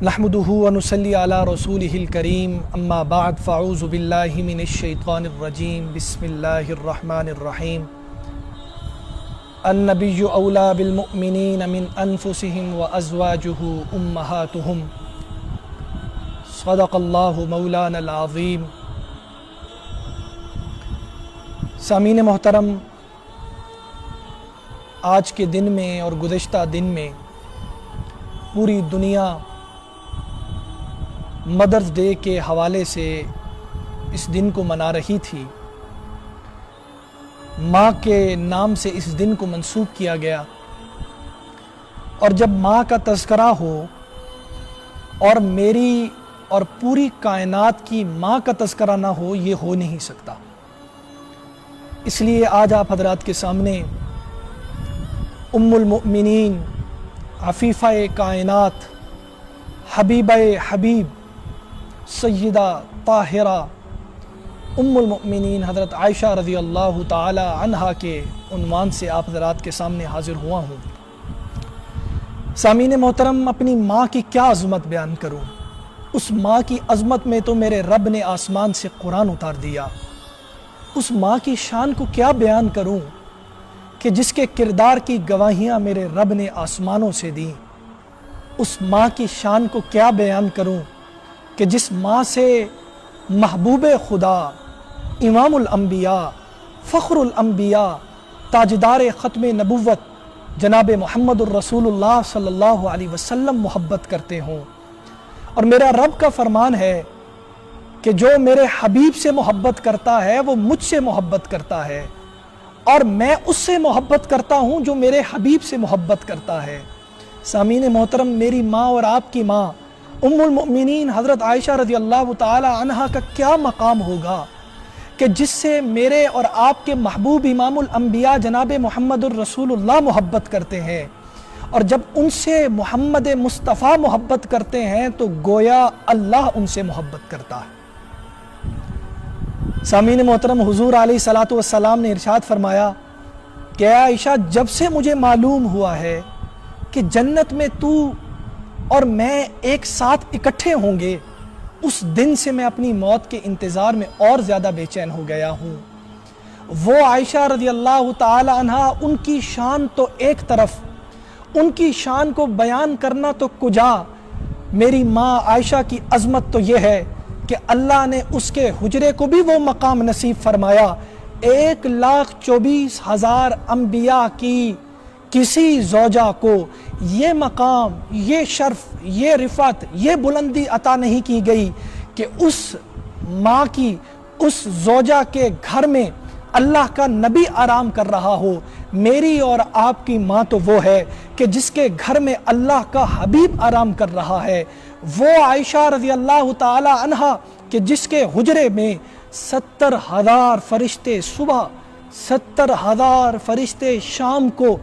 نحمده ونصلي على رسوله الكريم اما بعد فاعوذ بالله من الشيطان الرجيم بسم الله الرحمن الرحيم النبي أولى بالمؤمنين من أنفسهم وأزواجه أمهاتهم صدق الله مولانا العظيم۔ سامعین محترم، آج کے دن میں اور گزشتہ دن میں پوری دنیا مدرز ڈے کے حوالے سے اس دن کو منا رہی تھی۔ ماں کے نام سے اس دن کو منسوب کیا گیا، اور جب ماں کا تذکرہ ہو اور میری اور پوری کائنات کی ماں کا تذکرہ نہ ہو، یہ ہو نہیں سکتا۔ اس لیے آج آپ حضرات کے سامنے ام المؤمنین، عفیفہ کائنات، حبیبہ حبیب، سیدہ طاہرہ ام المؤمنین حضرت عائشہ رضی اللہ تعالی عنہا کے عنوان سے آپ حضرات کے سامنے حاضر ہوا ہوں۔ سامعین محترم، اپنی ماں کی کیا عظمت بیان کروں؟ اس ماں کی عظمت میں تو میرے رب نے آسمان سے قرآن اتار دیا۔ اس ماں کی شان کو کیا بیان کروں کہ جس کے کردار کی گواہیاں میرے رب نے آسمانوں سے دیں۔ اس ماں کی شان کو کیا بیان کروں کہ جس ماں سے محبوب خدا، امام الانبیاء، فخر الانبیاء، تاجدار ختم نبوت جناب محمد الرسول اللہ صلی اللہ علیہ وسلم محبت کرتے ہوں۔ اور میرا رب کا فرمان ہے کہ جو میرے حبیب سے محبت کرتا ہے وہ مجھ سے محبت کرتا ہے، اور میں اس سے محبت کرتا ہوں جو میرے حبیب سے محبت کرتا ہے۔ سامعین محترم، میری ماں اور آپ کی ماں ام المؤمنین حضرت عائشہ رضی اللہ تعالی عنہا کا کیا مقام ہوگا کہ جس سے میرے اور آپ کے محبوب امام الانبیاء جناب محمد الرسول اللہ محبت کرتے ہیں، اور جب ان سے محمد مصطفیٰ محبت کرتے ہیں تو گویا اللہ ان سے محبت کرتا ہے۔ سامعین محترم، حضور علیہ الصلوۃ والسلام نے ارشاد فرمایا کہ اے عائشہ، جب سے مجھے معلوم ہوا ہے کہ جنت میں تو اور میں ایک ساتھ اکٹھے ہوں گے، اس دن سے میں اپنی موت کے انتظار میں اور زیادہ بے چین ہو گیا ہوں۔ وہ عائشہ رضی اللہ تعالی عنہا، ان کی شان تو ایک طرف، ان کی شان کو بیان کرنا تو کجا۔ میری ماں عائشہ کی عظمت تو یہ ہے کہ اللہ نے اس کے حجرے کو بھی وہ مقام نصیب فرمایا 1,24,000 انبیاء کی کسی زوجہ کو یہ مقام، یہ شرف، یہ رفعت، یہ بلندی عطا نہیں کی گئی کہ اس ماں کی، اس زوجہ کے گھر میں اللہ کا نبی آرام کر رہا ہو۔ میری اور آپ کی ماں تو وہ ہے کہ جس کے گھر میں اللہ کا حبیب آرام کر رہا ہے۔ وہ عائشہ رضی اللہ تعالی عنہا کہ جس کے حجرے میں 70,000 فرشتے صبح، 70,000 فرشتے شام کو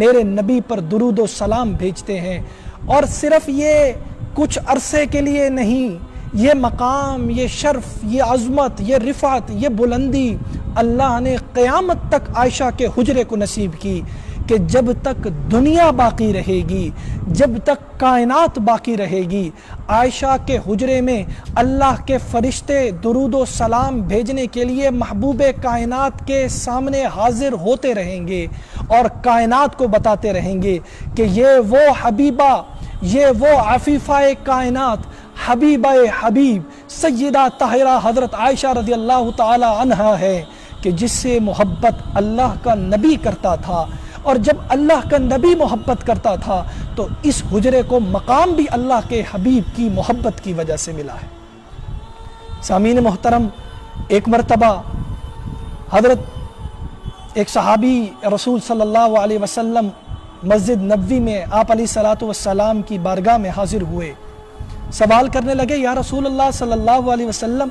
میرے نبی پر درود و سلام بھیجتے ہیں۔ اور صرف یہ کچھ عرصے کے لیے نہیں، یہ مقام، یہ شرف، یہ عظمت، یہ رفعت، یہ بلندی اللہ نے قیامت تک عائشہ کے حجرے کو نصیب کی کہ جب تک دنیا باقی رہے گی، جب تک کائنات باقی رہے گی، عائشہ کے حجرے میں اللہ کے فرشتے درود و سلام بھیجنے کے لیے محبوب کائنات کے سامنے حاضر ہوتے رہیں گے اور کائنات کو بتاتے رہیں گے کہ یہ وہ حبیبہ، یہ وہ عفیفہ کائنات، حبیبہ حبیب، سیدہ طاہرہ حضرت عائشہ رضی اللہ تعالی عنہا ہے کہ جس سے محبت اللہ کا نبی کرتا تھا۔ اور جب اللہ کا نبی محبت کرتا تھا تو اس حجرے کو مقام بھی اللہ کے حبیب کی محبت کی وجہ سے ملا ہے۔ سامعین محترم، ایک مرتبہ حضرت ایک صحابی رسول صلی اللہ علیہ وسلم مسجد نبوی میں آپ علیہ الصلوۃ والسلام کی بارگاہ میں حاضر ہوئے، سوال کرنے لگے، یا رسول اللہ صلی اللہ علیہ وسلم،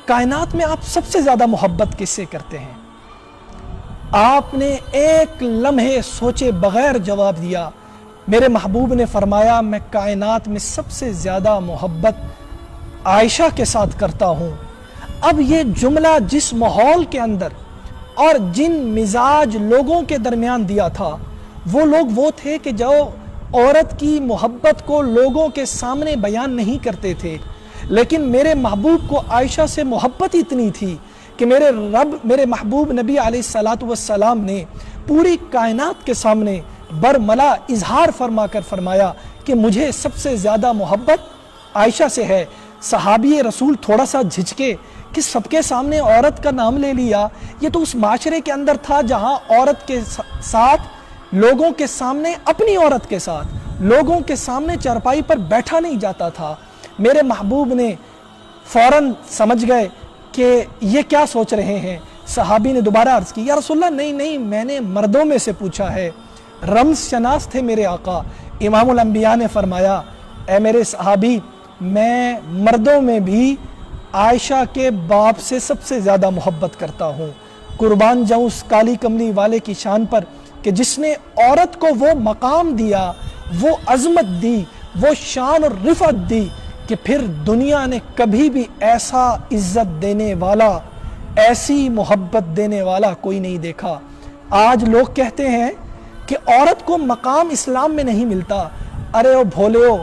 کائنات میں آپ سب سے زیادہ محبت کس سے کرتے ہیں؟ آپ نے ایک لمحے سوچے بغیر جواب دیا۔ میرے محبوب نے فرمایا، میں کائنات میں سب سے زیادہ محبت عائشہ کے ساتھ کرتا ہوں۔ اب یہ جملہ جس ماحول کے اندر اور جن مزاج لوگوں کے درمیان دیا تھا، وہ لوگ وہ تھے کہ جو عورت کی محبت کو لوگوں کے سامنے بیان نہیں کرتے تھے، لیکن میرے محبوب کو عائشہ سے محبت اتنی تھی کہ میرے رب، میرے محبوب نبی علیہ الصلاۃ والسلام نے پوری کائنات کے سامنے برملا اظہار فرما کر فرمایا کہ مجھے سب سے زیادہ محبت عائشہ سے ہے۔ صحابی رسول تھوڑا سا جھجکے کہ سب کے سامنے عورت کا نام لے لیا، یہ تو اس معاشرے کے اندر تھا جہاں عورت کے ساتھ، لوگوں کے سامنے، اپنی عورت کے ساتھ لوگوں کے سامنے چارپائی پر بیٹھا نہیں جاتا تھا۔ میرے محبوب نے فوراً سمجھ گئے کہ یہ کیا سوچ رہے ہیں۔ صحابی نے دوبارہ عرض کی، یا رسول اللہ نہیں میں نے مردوں میں سے پوچھا ہے، رمز شناس تھے میرے آقا۔ امام الانبیاء نے فرمایا، اے میرے صحابی، میں مردوں میں بھی عائشہ کے باپ سے سب سے زیادہ محبت کرتا ہوں۔ قربان جاؤں اس کالی کملی والے کی شان پر کہ جس نے عورت کو وہ مقام دیا، وہ عظمت دی، وہ شان اور رفعت دی کہ پھر دنیا نے کبھی بھی ایسا عزت دینے والا، ایسی محبت دینے والا کوئی نہیں دیکھا۔ آج لوگ کہتے ہیں کہ عورت کو مقام اسلام میں نہیں ملتا۔ ارے او بھولیو،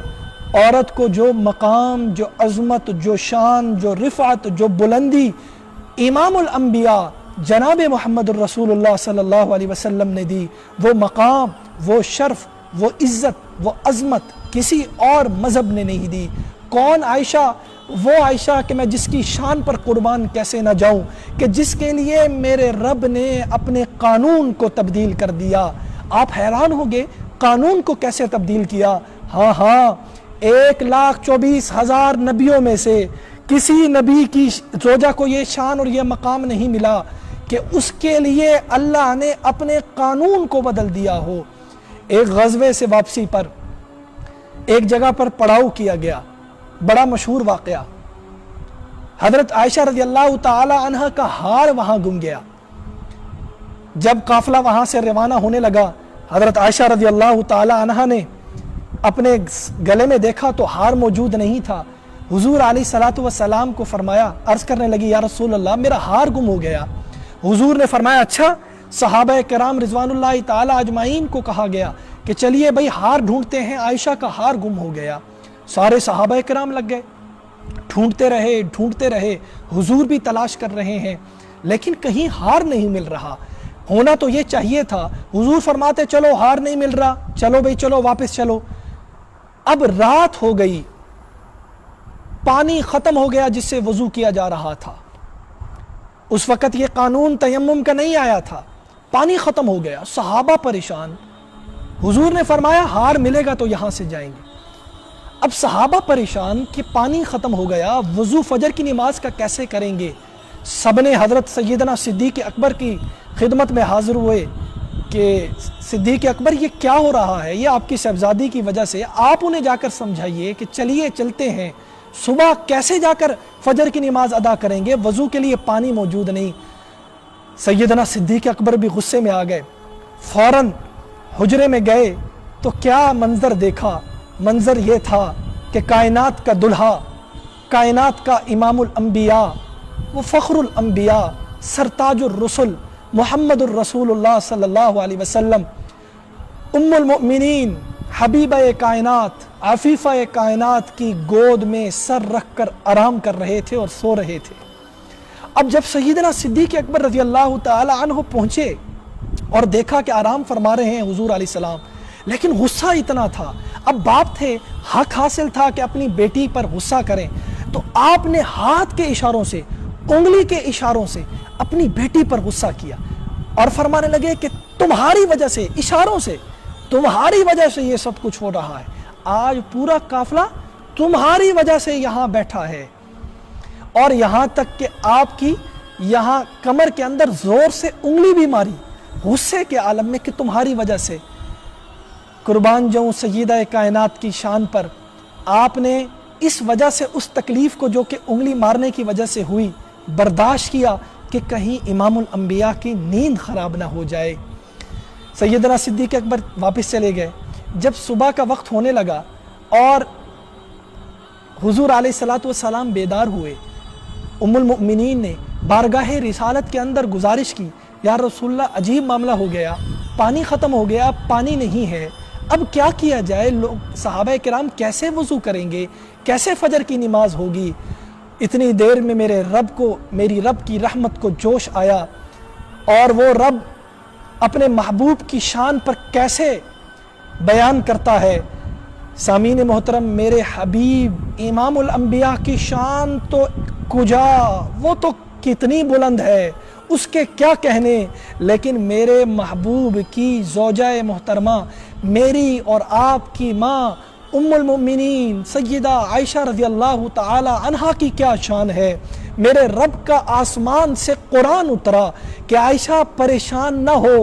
عورت کو جو مقام، جو عظمت، جو شان، جو رفعت، جو بلندی امام الانبیاء جناب محمد الرسول اللہ صلی اللہ علیہ وسلم نے دی، وہ مقام، وہ شرف، وہ عزت، وہ عظمت کسی اور مذہب نے نہیں دی۔ کون عائشہ؟ وہ عائشہ کہ میں جس کی شان پر قربان کیسے نہ جاؤں، کہ جس کے لیے میرے رب نے اپنے قانون کو تبدیل کر دیا۔ آپ حیران ہوگے قانون کو کیسے تبدیل کیا؟ ہاں 1,24,000 نبیوں میں سے کسی نبی کی زوجہ کو یہ شان اور یہ مقام نہیں ملا کہ اس کے لیے اللہ نے اپنے قانون کو بدل دیا ہو۔ ایک غزوے سے واپسی پر ایک جگہ پر پڑاؤ کیا گیا، بڑا مشہور واقعہ۔ حضرت عائشہ رضی اللہ تعالی عنہ کا ہار وہاں گم گیا۔ جب قافلہ وہاں سے روانہ ہونے لگا، حضرت عائشہ رضی اللہ تعالی عنہ نے اپنے گلے میں دیکھا تو ہار موجود نہیں تھا۔ حضور علیہ الصلوۃ والسلام کو فرمایا، عرض کرنے لگی، یا رسول اللہ میرا ہار گم ہو گیا۔ حضور نے فرمایا، اچھا۔ صحابہ کرام رضوان اللہ تعالی اجمعین کو کہا گیا کہ چلیے بھائی ہار ڈھونڈتے ہیں، عائشہ کا ہار گم ہو گیا۔ سارے صحابہ کرام لگ گئے، ڈھونڈتے رہے، حضور بھی تلاش کر رہے ہیں، لیکن کہیں ہار نہیں مل رہا۔ ہونا تو یہ چاہیے تھا، حضور فرماتے چلو ہار نہیں مل رہا، چلو بھائی چلو واپس چلو۔ اب رات ہو گئی، پانی ختم ہو گیا جس سے وضو کیا جا رہا تھا۔ اس وقت یہ قانون تیمم کا نہیں آیا تھا، پانی ختم ہو گیا، صحابہ پریشان۔ حضور نے فرمایا ہار ملے گا تو یہاں سے جائیں گے۔ اب صحابہ پریشان کہ پانی ختم ہو گیا، وضو فجر کی نماز کا کیسے کریں گے؟ سب نے حضرت سیدنا صدیق اکبر کی خدمت میں حاضر ہوئے کہ صدیق اکبر یہ کیا ہو رہا ہے، یہ آپ کی صاحبزادی کی وجہ سے، آپ انہیں جا کر سمجھائیے کہ چلیے چلتے ہیں، صبح کیسے جا کر فجر کی نماز ادا کریں گے، وضو کے لیے پانی موجود نہیں۔ سیدنا صدیق اکبر بھی غصے میں آ گئے، فوراً حجرے میں گئے تو کیا منظر دیکھا؟ منظر یہ تھا کہ کائنات کا دلہا، کائنات کا امام الانبیاء، وہ فخر الانبیاء، سرتاج الرسل، محمد الرسول اللہ صلی اللہ علیہ وسلم، ام المؤمنین، حبیبہ کائنات، عفیفہ کائنات کی گود میں سر رکھ کر آرام کر رہے تھے اور سو رہے تھے۔ اب جب سیدنا صدیق اکبر رضی اللہ تعالی عنہ پہنچے اور دیکھا کہ آرام فرما رہے ہیں حضور علیہ السلام، لیکن غصہ اتنا تھا، اب باپ تھے، حق حاصل تھا کہ اپنی بیٹی پر غصہ کریں، تو آپ نے ہاتھ کے اشاروں سے، انگلی کے اشاروں سے اپنی بیٹی پر غصہ کیا اور فرمانے لگے کہ تمہاری وجہ سے، اشاروں سے، تمہاری وجہ سے یہ سب کچھ ہو رہا ہے، آج پورا قافلہ تمہاری وجہ سے یہاں بیٹھا ہے، اور یہاں تک کہ آپ کی یہاں کمر کے اندر زور سے انگلی بھی ماری، غصے کے عالم میں کہ تمہاری وجہ سے۔ قربان جاؤں سیدہ کائنات کی شان پر، آپ نے اس وجہ سے اس تکلیف کو جو کہ انگلی مارنے کی وجہ سے ہوئی برداشت کیا کہ کہیں امام الانبیاء کی نیند خراب نہ ہو جائے۔ سیدنا صدیق اکبر واپس چلے گئے۔ جب صبح کا وقت ہونے لگا اور حضور علیہ الصلوۃ والسلام بیدار ہوئے، ام المؤمنین نے بارگاہ رسالت کے اندر گزارش کی، یا رسول اللہ عجیب معاملہ ہو گیا، پانی ختم ہو گیا، پانی نہیں ہے، اب کیا کیا جائے؟ لوگ صحابہ کرام کیسے وضو کریں گے؟ کیسے فجر کی نماز ہوگی؟ اتنی دیر میں میری رب کی رحمت کو جوش آیا، اور وہ رب اپنے محبوب کی شان پر کیسے بیان کرتا ہے۔ سامعین محترم، میرے حبیب امام الانبیاء کی شان تو کجا، وہ تو کتنی بلند ہے، اس کے کیا کہنے، لیکن میرے محبوب کی زوجہ محترمہ، میری اور آپ کی ماں ام المؤمنین سیدہ عائشہ رضی اللہ تعالی عنہا کی کیا شان ہے۔ میرے رب کا آسمان سے قرآن اترا کہ عائشہ پریشان نہ ہو،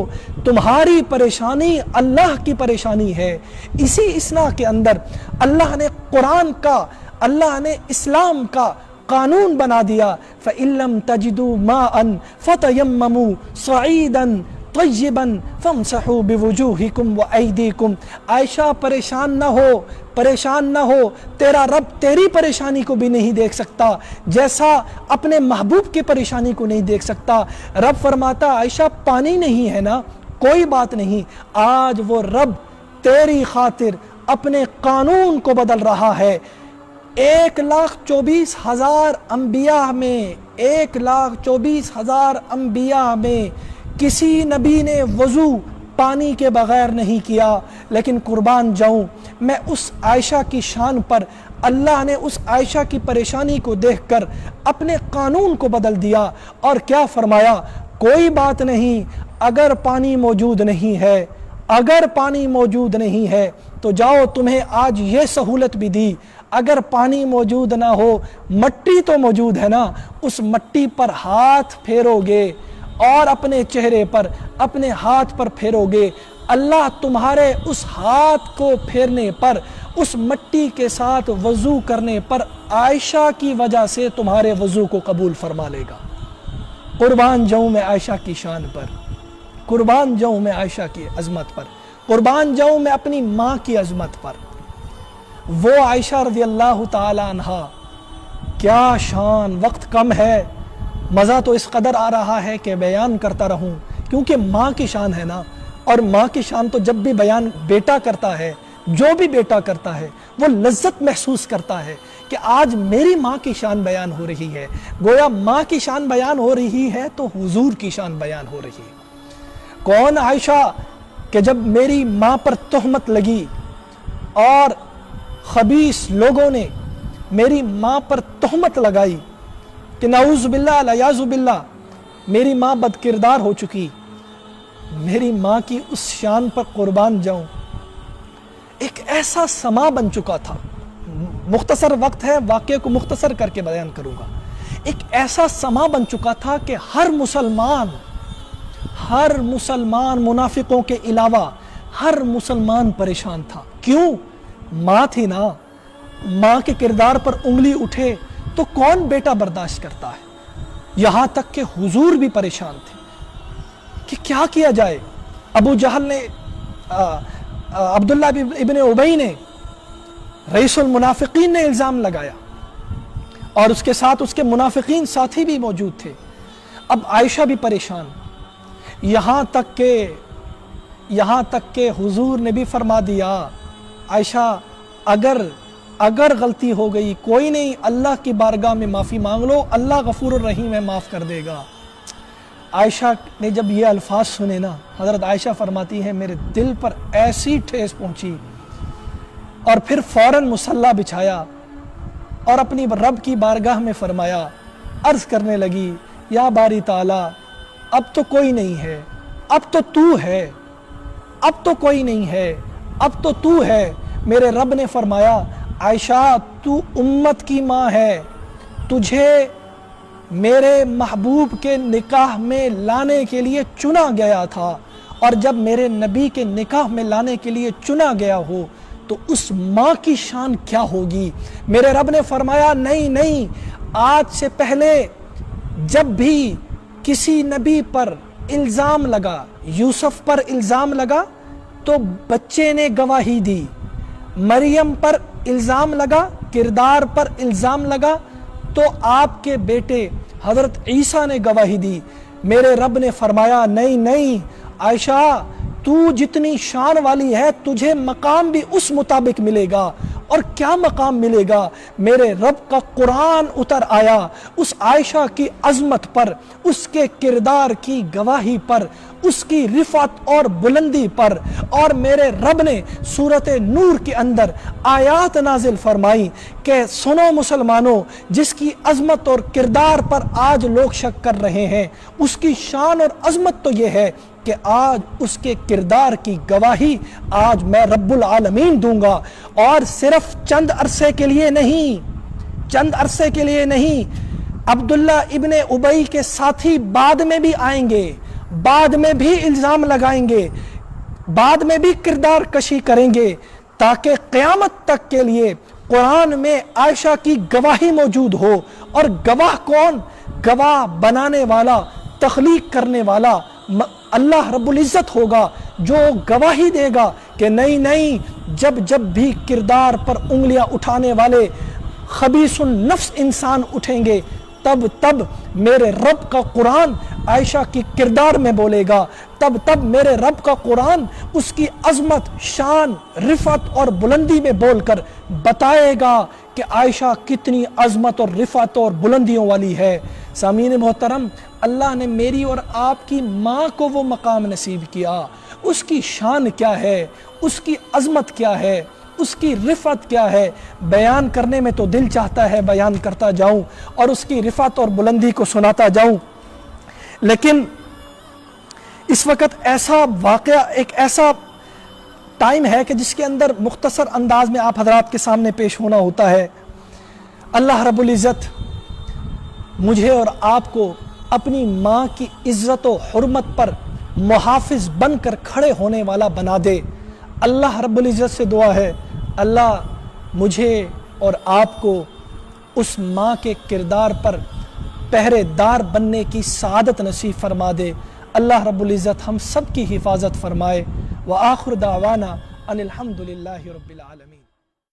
تمہاری پریشانی اللہ کی پریشانی ہے۔ اسی اسنا کے اندر اللہ نے قرآن کا، اللہ نے اسلام کا قانون بنا دیا، فَإِن لَّمْ تَجِدُوا مَاءً فَتَيَمَّمُوا صَعِيدًا طَيِّبًا فَامْسَحُوا بِوُجُوهِكُمْ وَأَيْدِيكُمْ۔ عائشہ پریشان نہ ہو، تیرا رب تیری پریشانی کو بھی نہیں دیکھ سکتا جیسا اپنے محبوب کی پریشانی کو نہیں دیکھ سکتا۔ رب فرماتا عائشہ پانی نہیں ہے نا، کوئی بات نہیں، آج وہ رب تیری خاطر اپنے قانون کو بدل رہا ہے۔ 1,24,000 انبیاء میں 1,24,000 انبیاء میں کسی نبی نے وضو پانی کے بغیر نہیں کیا، لیکن قربان جاؤں میں اس عائشہ کی شان پر، اللہ نے اس عائشہ کی پریشانی کو دیکھ کر اپنے قانون کو بدل دیا، اور کیا فرمایا؟ کوئی بات نہیں، اگر پانی موجود نہیں ہے تو جاؤ، تمہیں آج یہ سہولت بھی دی، اگر پانی موجود نہ ہو، مٹی تو موجود ہے نا، اس مٹی پر ہاتھ پھیرو گے اور اپنے چہرے پر، اپنے ہاتھ پر پھیرو گے، اللہ تمہارے اس ہاتھ کو پھیرنے پر، اس مٹی کے ساتھ وضو کرنے پر عائشہ کی وجہ سے تمہارے وضو کو قبول فرما لے گا۔ قربان جاؤں میں عائشہ کی شان پر، قربان جاؤں میں عائشہ کی عظمت پر، قربان جاؤں میں اپنی ماں کی عظمت پر۔ وہ عائشہ رضی اللہ تعالی عنہا، کیا شان! وقت کم ہے، مزہ تو اس قدر آ رہا ہے کہ بیان کرتا رہوں، کیونکہ ماں کی شان ہے نا، اور ماں کی شان تو جب بھی بیان بیٹا کرتا ہے، جو بھی بیٹا کرتا ہے وہ لذت محسوس کرتا ہے کہ آج میری ماں کی شان بیان ہو رہی ہے، گویا ماں کی شان بیان ہو رہی ہے تو حضور کی شان بیان ہو رہی ہے۔ کون عائشہ کہ جب میری ماں پر تہمت لگی اور خبیث لوگوں نے میری ماں پر تہمت لگائی کہ نعوذ باللہ الیاذ باللہ میری ماں بد کردار ہو چکی، میری ماں کی اس شان پر قربان جاؤں، ایک ایسا سما بن چکا تھا، مختصر وقت ہے، واقعے کو مختصر کر کے بیان کروں گا، ایک ایسا سما بن چکا تھا کہ ہر مسلمان منافقوں کے علاوہ ہر مسلمان پریشان تھا۔ کیوں؟ ماں تھی نا، ماں کے کردار پر انگلی اٹھے تو کون بیٹا برداشت کرتا ہے؟ یہاں تک کہ حضور بھی پریشان تھے کہ کیا کیا جائے۔ ابو جہل نے، عبداللہ ابن ابی نے، رئیس المنافقین نے الزام لگایا، اور اس کے ساتھ اس کے منافقین ساتھی بھی موجود تھے۔ اب عائشہ بھی پریشان، یہاں تک کہ حضور نے بھی فرما دیا عائشہ اگر غلطی ہو گئی کوئی نہیں، اللہ کی بارگاہ میں معافی مانگ لو، اللہ غفور الرحیم ہے، معاف کر دے گا۔ عائشہ نے جب یہ الفاظ سنے نا، حضرت عائشہ فرماتی ہیں میرے دل پر ایسی ٹھیس پہنچی، اور پھر فوراً مصلی بچھایا اور اپنی رب کی بارگاہ میں فرمایا، عرض کرنے لگی یا باری تعالی، اب تو کوئی نہیں ہے، اب تو تو ہے، اب تو کوئی نہیں ہے، اب تو تو ہے۔ میرے رب نے فرمایا عائشہ تو امت کی ماں ہے، تجھے میرے محبوب کے نکاح میں لانے کے لیے چنا گیا تھا، اور جب میرے نبی کے نکاح میں لانے کے لیے چنا گیا ہو تو اس ماں کی شان کیا ہوگی۔ میرے رب نے فرمایا نہیں، آج سے پہلے جب بھی کسی نبی پر الزام لگا، یوسف پر الزام لگا تو بچے نے گواہی دی، مریم پر الزام لگا، کردار پر الزام لگا تو آپ کے بیٹے حضرت عیسیٰ نے گواہی دی۔ میرے رب نے فرمایا نہیں عائشہ، تو جتنی شان والی ہے تجھے مقام بھی اس مطابق ملے گا۔ اور کیا مقام ملے گا؟ میرے رب کا قرآن اتر آیا اس عائشہ کی عظمت پر، اس کے کردار کی گواہی پر، اس کی رفعت اور بلندی پر، اور میرے رب نے سورۃ نور کے اندر آیات نازل فرمائی کہ سنو مسلمانوں، جس کی عظمت اور کردار پر آج لوگ شک کر رہے ہیں، اس کی شان اور عظمت تو یہ ہے کہ آج اس کے کردار کی گواہی آج میں رب العالمین دوں گا، اور صرف چند عرصے کے لیے نہیں، چند عرصے کے لیے نہیں۔ عبداللہ ابن ابی کے ساتھی بعد میں بھی آئیں گے، بعد میں بھی الزام لگائیں گے، بعد میں بھی کردار کشی کریں گے، تاکہ قیامت تک کے لیے قرآن میں عائشہ کی گواہی موجود ہو۔ اور گواہ کون؟ گواہ بنانے والا، تخلیق کرنے والا اللہ رب العزت ہوگا، جو گواہی دے گا کہ نہیں نہیں، جب بھی کردار پر انگلیاں اٹھانے والے خبیث النفس انسان اٹھیں گے، تب میرے رب کا قرآن عائشہ کی کردار میں بولے گا، تب میرے رب کا قرآن اس کی عظمت، شان، رفعت اور بلندی میں بول کر بتائے گا کہ عائشہ کتنی عظمت اور رفعت اور بلندیوں والی ہے۔ سامعین محترم، اللہ نے میری اور آپ کی ماں کو وہ مقام نصیب کیا، اس کی شان کیا ہے، اس کی عظمت کیا ہے، اس کی رفعت کیا ہے، بیان کرنے میں تو دل چاہتا ہے بیان کرتا جاؤں اور اس کی رفعت اور بلندی کو سناتا جاؤں، لیکن اس وقت ایسا واقعہ، ایک ایسا ٹائم ہے کہ جس کے اندر مختصر انداز میں آپ حضرات کے سامنے پیش ہونا ہوتا ہے۔ اللہ رب العزت مجھے اور آپ کو اپنی ماں کی عزت و حرمت پر محافظ بن کر کھڑے ہونے والا بنا دے۔ اللہ رب العزت سے دعا ہے، اللہ مجھے اور آپ کو اس ماں کے کردار پر پہرے دار بننے کی سعادت نصیب فرما دے۔ اللہ رب العزت ہم سب کی حفاظت فرمائے۔ وآخر دعوانا ان الحمد للہ رب العالمین۔